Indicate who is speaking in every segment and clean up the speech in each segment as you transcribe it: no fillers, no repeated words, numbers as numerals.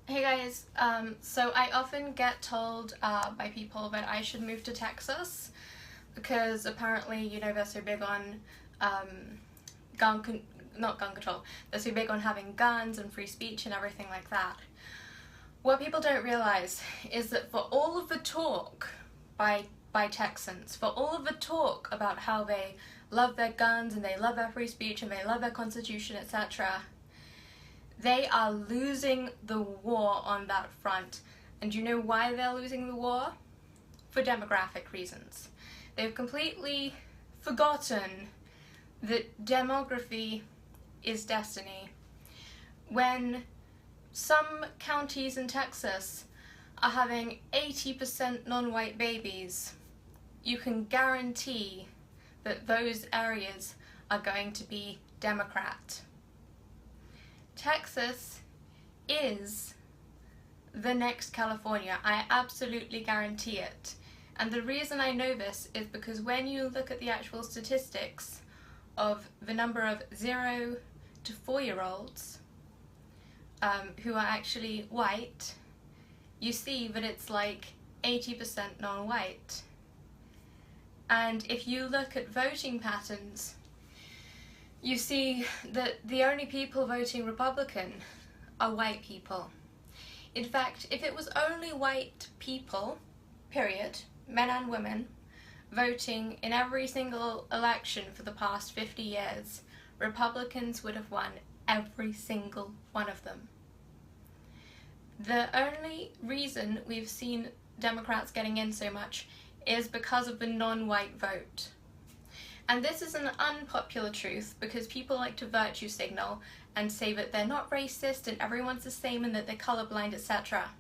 Speaker 1: Hey guys, so I often get told by people that I should move to Texas because apparently, they're so big on not gun control, they're so big on having guns and free speech and everything like that. What people don't realize is that for all of the talk by Texans, for all of the talk about how they love their guns and they love their free speech and they love their constitution, etc., they are losing the war on that front. And do you know why they're losing the war? For demographic reasons. They've completely forgotten that demography is destiny. When some counties in Texas are having 80% non-white babies, you can guarantee that those areas are going to be Democrat. Texas is the next California. I absolutely guarantee it. And the reason I know this is because when you look at the actual statistics of the number of 0 to 4-year-olds who are actually white, you see that it's like 80% non-white. And if you look at voting patterns, you see that the only people voting Republican are white people. In fact, if it was only white people, period, men and women, voting in every single election for the past 50 years, Republicans would have won every single one of them. The only reason we've seen Democrats getting in so much is because of the non-white vote. And this is an unpopular truth because people like to virtue signal and say that they're not racist and everyone's the same and that they're colorblind, etc.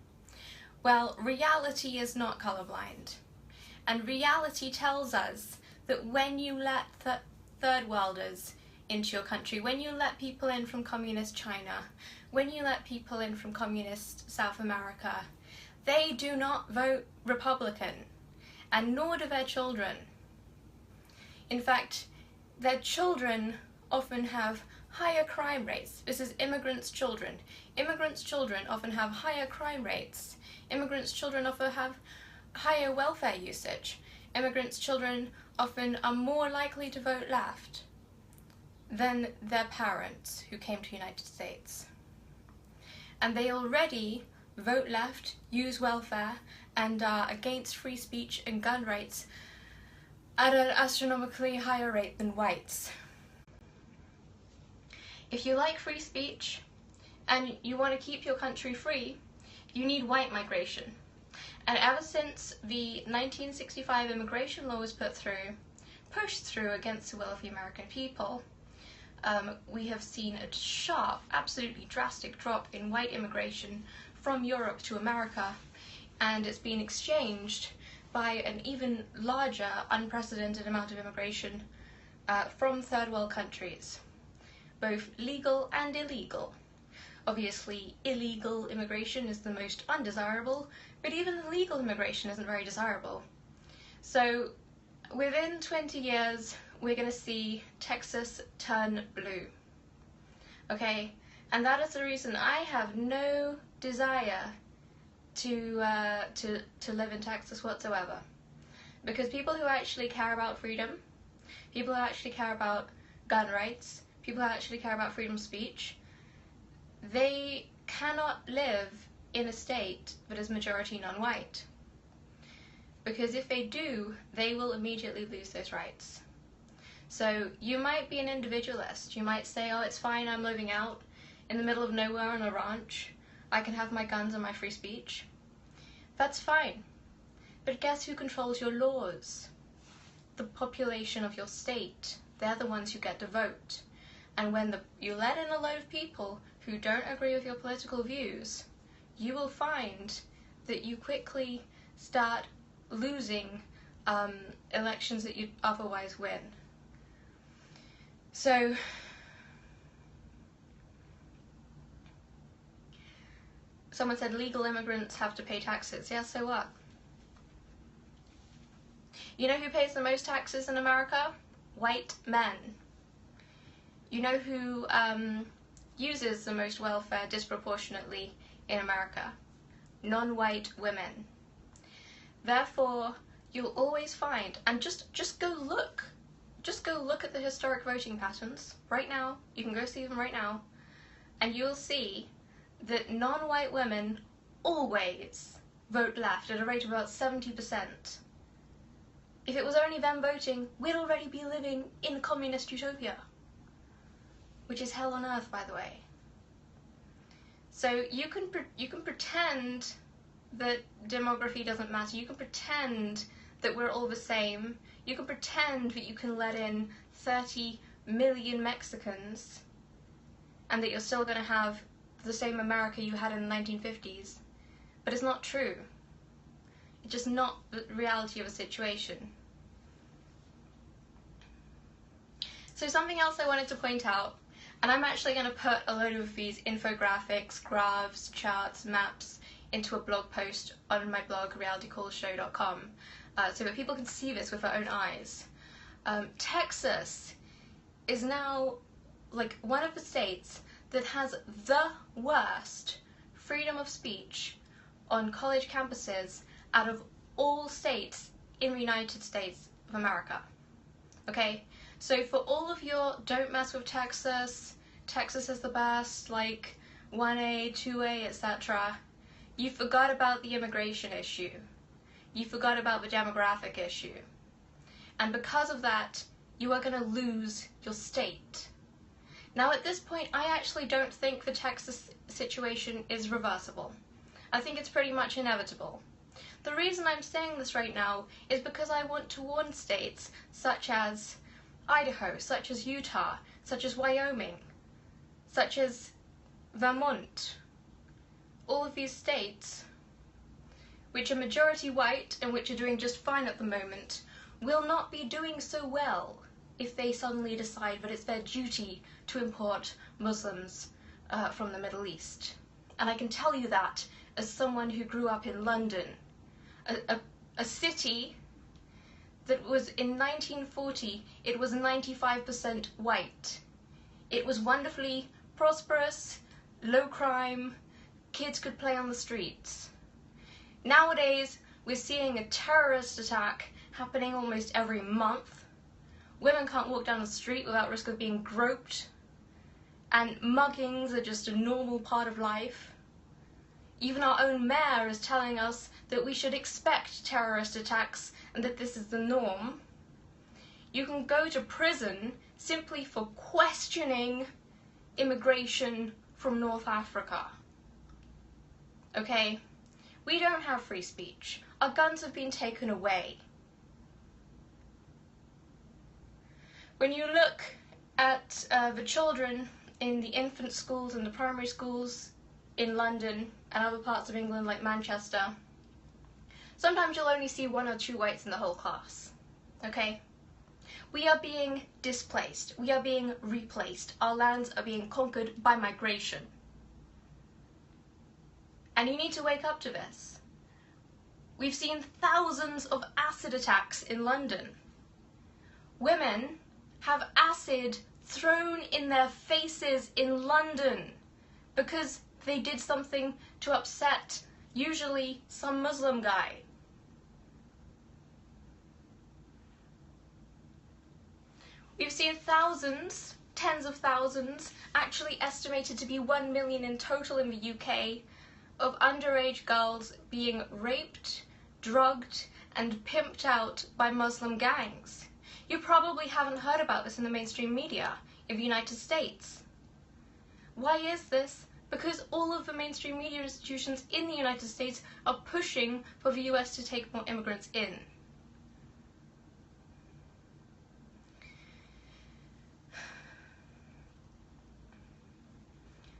Speaker 1: Well, reality is not colorblind. And reality tells us that when you let third worlders into your country, when you let people in from communist China, when you let people in from communist South America, they do not vote Republican, and nor do their children. In fact, their children often have higher crime rates. This is immigrants' children. Immigrants' children often have higher crime rates. Immigrants' children often have higher welfare usage. Immigrants' children often are more likely to vote left than their parents who came to the United States. And they already vote left, use welfare, and are against free speech and gun rights at an astronomically higher rate than whites. If you like free speech and you want to keep your country free, you need white migration. And ever since the 1965 immigration law was pushed through against the will of the American people, we have seen a sharp, absolutely drastic drop in white immigration from Europe to America, and it's been exchanged by an even larger, unprecedented amount of immigration from third world countries, both legal and illegal. Obviously, illegal immigration is the most undesirable, but even legal immigration isn't very desirable. So within 20 years, we're going to see Texas turn blue. Okay? And that is the reason I have no desire to live in Texas whatsoever. Because people who actually care about freedom, people who actually care about gun rights, people who actually care about freedom of speech, they cannot live in a state that is majority non-white. Because if they do, they will immediately lose those rights. So you might be an individualist. You might say, oh, it's fine, I'm living out in the middle of nowhere on a ranch. I can have my guns and my free speech. That's fine. But guess who controls your laws? The population of your state. They're the ones who get to vote. And when you let in a load of people who don't agree with your political views, you will find that you quickly start losing elections that you'd otherwise win. So, someone said legal immigrants have to pay taxes. Yeah, so what? You know who pays the most taxes in America? White men. You know who uses the most welfare disproportionately in America. Non-white women. Therefore, you'll always find, and just go look at the historic voting patterns right now. You can go see them right now, and you'll see that non-white women always vote left at a rate of about 70%. If it was only them voting, we'd already be living in communist utopia, which is hell on earth, by the way. So you can pretend that demography doesn't matter. You can pretend that we're all the same. You can pretend that you can let in 30 million Mexicans and that you're still going to have the same America you had in the 1950s. But it's not true. It's just not the reality of a situation. So something else I wanted to point out, and I'm actually going to put a load of these infographics, graphs, charts, maps into a blog post on my blog, realitycallshow.com, so that people can see this with their own eyes. Texas is now like one of the states that has the worst freedom of speech on college campuses out of all states in the United States of America. Okay? So for all of your don't mess with Texas, Texas is the best, like 1A, 2A, etc., you forgot about the immigration issue. You forgot about the demographic issue. And because of that, you are going to lose your state. Now at this point, I actually don't think the Texas situation is reversible. I think it's pretty much inevitable. The reason I'm saying this right now is because I want to warn states such as Idaho, such as Utah, such as Wyoming, such as Vermont, all of these states, which are majority white and which are doing just fine at the moment, will not be doing so well if they suddenly decide that it's their duty to import Muslims from the Middle East. And I can tell you that as someone who grew up in London, a city that was in 1940, it was 95% white. It was wonderfully prosperous, low crime, kids could play on the streets. Nowadays, we're seeing a terrorist attack happening almost every month. Women can't walk down the street without risk of being groped, and muggings are just a normal part of life. Even our own mayor is telling us that we should expect terrorist attacks and that this is the norm. You can go to prison simply for questioning immigration from North Africa. Okay? We don't have free speech. Our guns have been taken away. When you look at the children in the infant schools and the primary schools in London and other parts of England like Manchester, sometimes you'll only see 1 or 2 whites in the whole class. Okay? We are being displaced. We are being replaced. Our lands are being conquered by migration. And you need to wake up to this. We've seen thousands of acid attacks in London. Women have acid thrown in their faces in London because they did something to upset, usually, some Muslim guy. We've seen thousands, tens of thousands, actually estimated to be 1 million in total in the UK, of underage girls being raped, drugged, and pimped out by Muslim gangs. You probably haven't heard about this in the mainstream media in the United States. Why is this? Because all of the mainstream media institutions in the United States are pushing for the US to take more immigrants in.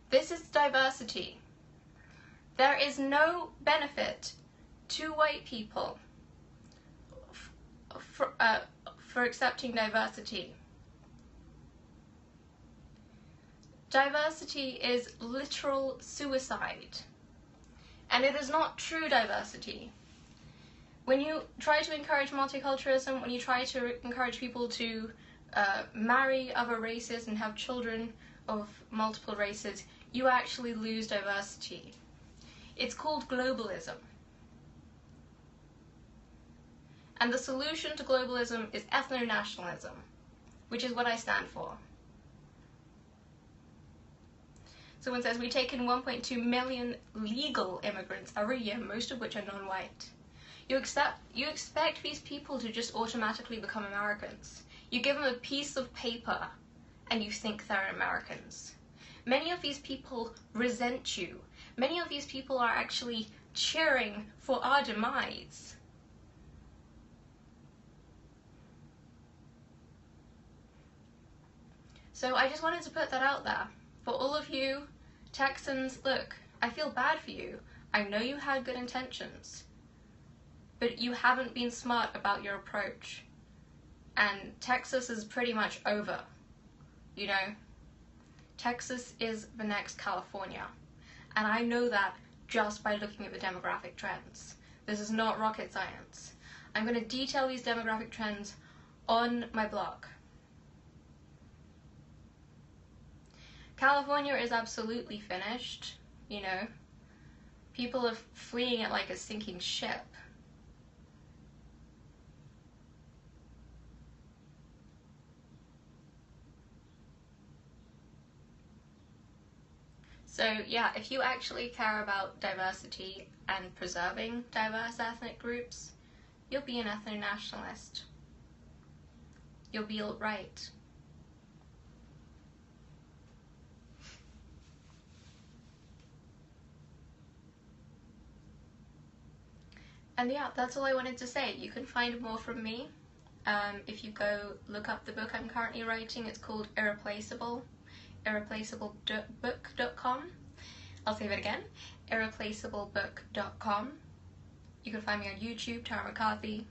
Speaker 1: This is diversity. There is no benefit to white people for accepting diversity. Diversity is literal suicide, and it is not true diversity. When you try to encourage multiculturalism, when you try to encourage people to marry other races and have children of multiple races, you actually lose diversity. It's called globalism. And the solution to globalism is ethno-nationalism, which is what I stand for. Someone says we take in 1.2 million legal immigrants every year, most of which are non-white. You expect these people to just automatically become Americans. You give them a piece of paper and you think they're Americans. Many of these people resent you. Many of these people are actually cheering for our demise. So I just wanted to put that out there. For all of you Texans, look, I feel bad for you. I know you had good intentions, but you haven't been smart about your approach. And Texas is pretty much over, you know? Texas is the next California. And I know that just by looking at the demographic trends. This is not rocket science. I'm going to detail these demographic trends on my blog. California is absolutely finished, you know. People are fleeing it like a sinking ship. So yeah, if you actually care about diversity and preserving diverse ethnic groups, you'll be an ethno-nationalist. You'll be alt-right. And yeah, that's all I wanted to say. You can find more from me if you go look up the book I'm currently writing. It's called Irreplaceable, irreplaceablebook.com. I'll say that again, irreplaceablebook.com. You can find me on YouTube, Tara McCarthy.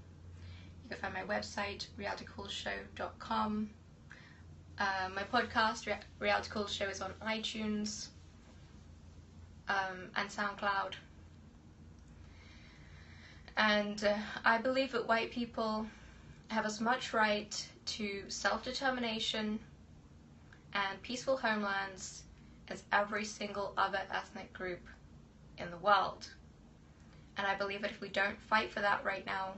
Speaker 1: You can find my website, realitycoolshow.com. My podcast, Reality Cool Show, is on iTunes and SoundCloud. And I believe that white people have as much right to self-determination and peaceful homelands as every single other ethnic group in the world. And I believe that if we don't fight for that right now,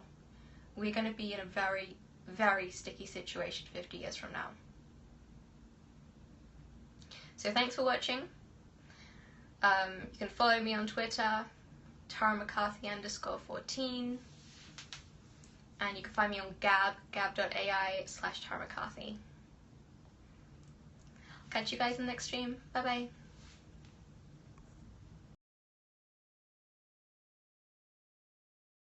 Speaker 1: we're going to be in a very, very sticky situation 50 years from now. So thanks for watching. You can follow me on Twitter, TaraMcCarthy_14, and you can find me on gab.ai/TaraMcCarthy. Catch you guys in the next stream. Bye bye.